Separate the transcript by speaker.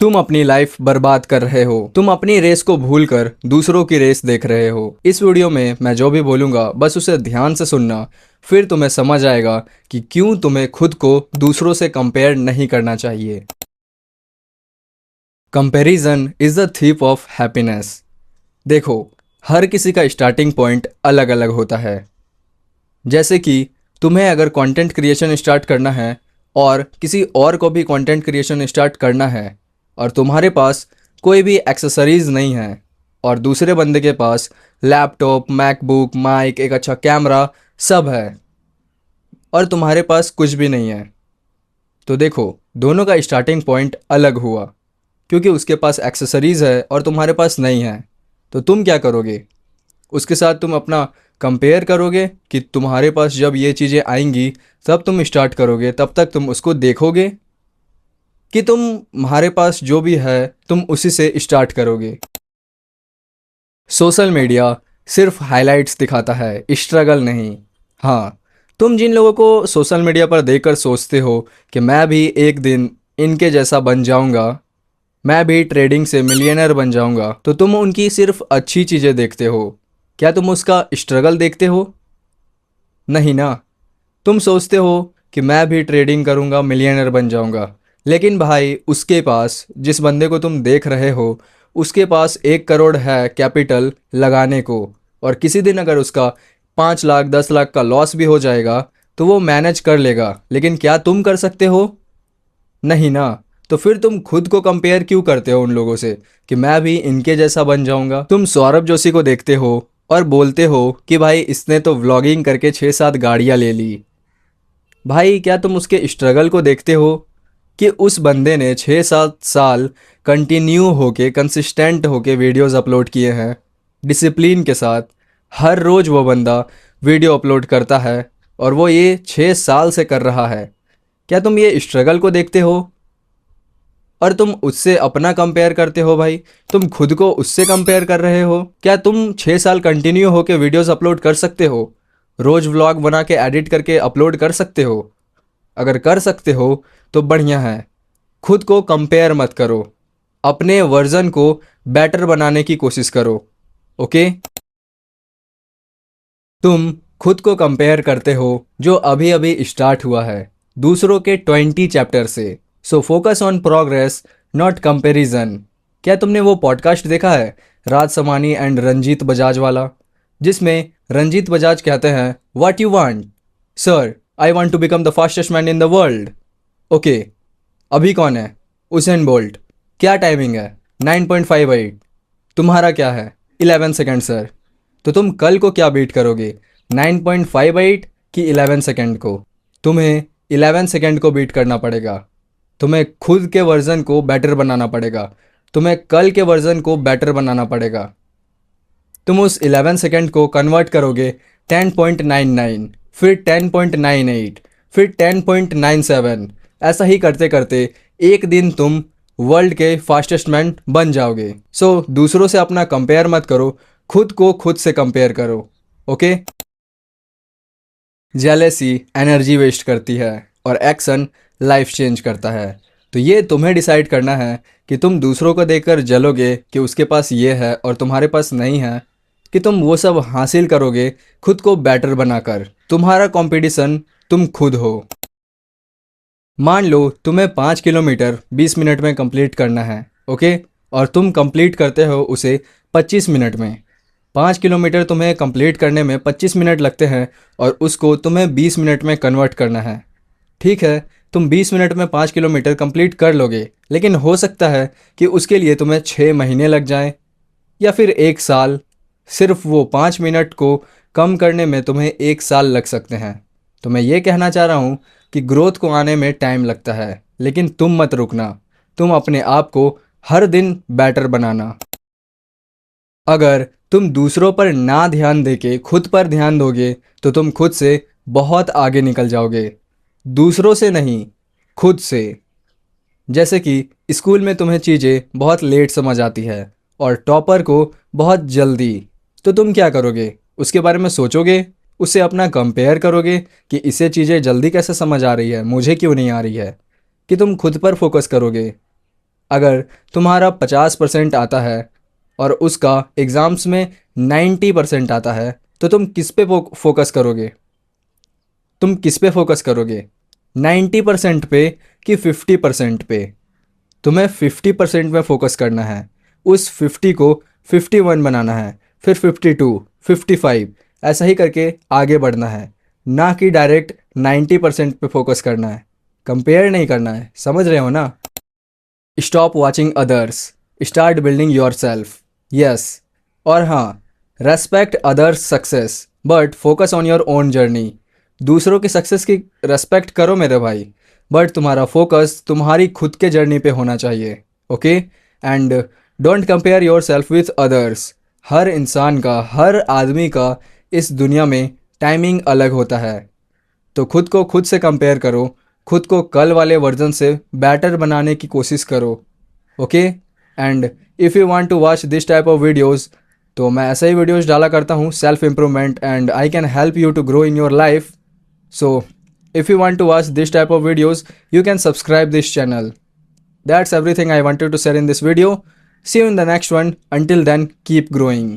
Speaker 1: तुम अपनी लाइफ बर्बाद कर रहे हो। तुम अपनी रेस को भूलकर दूसरों की रेस देख रहे हो। इस वीडियो में मैं जो भी बोलूंगा बस उसे ध्यान से सुनना, फिर तुम्हें समझ आएगा कि क्यों तुम्हें खुद को दूसरों से कंपेयर नहीं करना चाहिए। Comparison is the thief of happiness. देखो, हर किसी का स्टार्टिंग पॉइंट अलग अलग होता है। जैसे कि तुम्हें अगर कंटेंट क्रिएशन स्टार्ट करना है और किसी और को भी कंटेंट क्रिएशन स्टार्ट करना है और तुम्हारे पास कोई भी एक्सेसरीज नहीं है और दूसरे बंदे के पास लैपटॉप, मैकबुक, माइक, एक अच्छा कैमरा सब है और तुम्हारे पास कुछ भी नहीं है, तो देखो, दोनों का स्टार्टिंग पॉइंट अलग हुआ क्योंकि उसके पास एक्सेसरीज है और तुम्हारे पास नहीं है। तो तुम क्या करोगे? उसके साथ तुम अपना कंपेयर करोगे कि तुम्हारे पास जब ये चीज़ें आएंगी तब तुम स्टार्ट करोगे, तब तक तुम उसको देखोगे कि तुम्हारे पास जो भी है तुम उसी से स्टार्ट करोगे। सोशल मीडिया सिर्फ हाइलाइट्स दिखाता है, स्ट्रगल नहीं। हाँ, तुम जिन लोगों को सोशल मीडिया पर देखकर सोचते हो कि मैं भी एक दिन इनके जैसा बन जाऊंगा, मैं भी ट्रेडिंग से मिलियनर बन जाऊंगा, तो तुम उनकी सिर्फ अच्छी चीज़ें देखते हो। क्या तुम उसका स्ट्रगल देखते हो? नहीं ना। तुम सोचते हो कि मैं भी ट्रेडिंग करूंगा, मिलियनर बन जाऊंगा, लेकिन भाई उसके पास, जिस बंदे को तुम देख रहे हो, उसके पास 1 करोड़ है कैपिटल लगाने को, और किसी दिन अगर उसका 5 लाख 10 लाख का लॉस भी हो जाएगा तो वो मैनेज कर लेगा, लेकिन क्या तुम कर सकते हो? नहीं ना। तो फिर तुम खुद को कंपेयर क्यों करते हो उन लोगों से कि मैं भी इनके जैसा बन जाऊंगा? तुम सौरभ जोशी को देखते हो और बोलते हो कि भाई इसने तो व्लॉगिंग करके 6-7 गाड़ियां ले ली। भाई क्या तुम उसके स्ट्रगल को देखते हो कि उस बंदे ने 6-7 साल कंटिन्यू होके, कंसिस्टेंट होके वीडियोस अपलोड किए हैं डिसिप्लिन के साथ। हर रोज़ वो बंदा वीडियो अपलोड करता है और वो ये 6 साल से कर रहा है। क्या तुम ये स्ट्रगल को देखते हो और तुम उससे अपना कंपेयर करते हो? भाई तुम खुद को उससे कंपेयर कर रहे हो। क्या तुम 6 साल कंटिन्यू होके वीडियोस अपलोड कर सकते हो? रोज व्लॉग बना के एडिट करके अपलोड कर सकते हो? अगर कर सकते हो तो बढ़िया है। खुद को कंपेयर मत करो, अपने वर्जन को बेटर बनाने की कोशिश करो। ओके? तुम खुद को कंपेयर करते हो जो अभी अभी स्टार्ट हुआ है, दूसरों के 20 चैप्टर से। So focus on progress, not comparison. क्या तुमने वो पॉडकास्ट देखा है, राज समानी एंड रंजीत बजाज वाला, जिसमें रंजीत बजाज कहते हैं, what you want sir, I want to become the fastest man in the world. Okay, अभी कौन है? Usain bolt. क्या टाइमिंग है? 9.58। तुम्हारा क्या है? 11 सेकेंड सर। तो तुम कल को क्या बीट करोगे, 9.58 कि 11 सेकेंड को? तुम्हें 11 सेकेंड को बीट करना पड़ेगा। तुम्हें खुद के वर्जन को बेटर बनाना पड़ेगा। तुम्हें कल के वर्जन को बेटर बनाना पड़ेगा। तुम उस 11 सेकेंड को कन्वर्ट करोगे 10.99, फिर 10.98, फिर 10.97। ऐसा ही करते करते एक दिन तुम वर्ल्ड के फास्टेस्ट मैन बन जाओगे। सो दूसरों से अपना कंपेयर मत करो, खुद को खुद से कंपेयर करो। ओके? जेलेसी एनर्जी वेस्ट करती है और एक्शन लाइफ चेंज करता है। तो ये तुम्हें डिसाइड करना है कि तुम दूसरों को देखकर जलोगे कि उसके पास ये है और तुम्हारे पास नहीं है, कि तुम वो सब हासिल करोगे खुद को बेटर बनाकर। तुम्हारा कंपटीशन तुम खुद हो। मान लो तुम्हें 5 किलोमीटर 20 मिनट में कंप्लीट करना है, ओके? और तुम कंप्लीट करते हो उसे 25 मिनट में। 5 किलोमीटर तुम्हें कंप्लीट करने में 25 मिनट लगते हैं और उसको तुम्हें 20 मिनट में कन्वर्ट करना है। ठीक है, तुम 20 मिनट में 5 किलोमीटर कंप्लीट कर लोगे, लेकिन हो सकता है कि उसके लिए तुम्हें 6 महीने लग जाएं या फिर 1 साल। सिर्फ वो 5 मिनट को कम करने में तुम्हें 1 साल लग सकते हैं। तो मैं ये कहना चाह रहा हूँ कि ग्रोथ को आने में टाइम लगता है, लेकिन तुम मत रुकना। तुम अपने आप को हर दिन बेटर बनाना। अगर तुम दूसरों पर ना ध्यान देके खुद पर ध्यान दोगे तो तुम खुद से बहुत आगे निकल जाओगे। दूसरों से नहीं, खुद से। जैसे कि स्कूल में तुम्हें चीज़ें बहुत लेट समझ आती है और टॉपर को बहुत जल्दी, तो तुम क्या करोगे? उसके बारे में सोचोगे, उससे अपना कंपेयर करोगे कि इसे चीज़ें जल्दी कैसे समझ आ रही है, मुझे क्यों नहीं आ रही है, कि तुम खुद पर फोकस करोगे। अगर तुम्हारा 50% आता है और उसका एग्ज़ाम्स में 90% आता है तो तुम किस पे फोकस करोगे? तुम किस पे फोकस करोगे? 90% पे कि 50% पे? तुम्हें 50% में फोकस करना है। उस 50 को 51 बनाना है, फिर 52, 55, ऐसा ही करके आगे बढ़ना है, ना कि डायरेक्ट 90% पे फोकस करना है। कंपेयर नहीं करना है, समझ रहे हो ना? Stop watching others, start building your self. Yes, और हाँ, respect others success but focus on your own journey. दूसरों की सक्सेस की रेस्पेक्ट करो मेरे भाई, बट तुम्हारा फोकस तुम्हारी खुद के जर्नी पे होना चाहिए। Okay, and don't compare yourself with others. हर इंसान का, हर आदमी का इस दुनिया में टाइमिंग अलग होता है, तो खुद को खुद से कंपेयर करो, खुद को कल वाले वर्जन से बेटर बनाने की कोशिश करो। Okay, and if you want to watch this type of videos, तो मैं ऐसे ही वीडियोस डाला करता हूँ, self improvement, and I can help you to grow in your life. So if you want to watch this type of videos, you can subscribe this channel. That's everything I wanted to share in this video. See you in the next one. Until then, keep growing.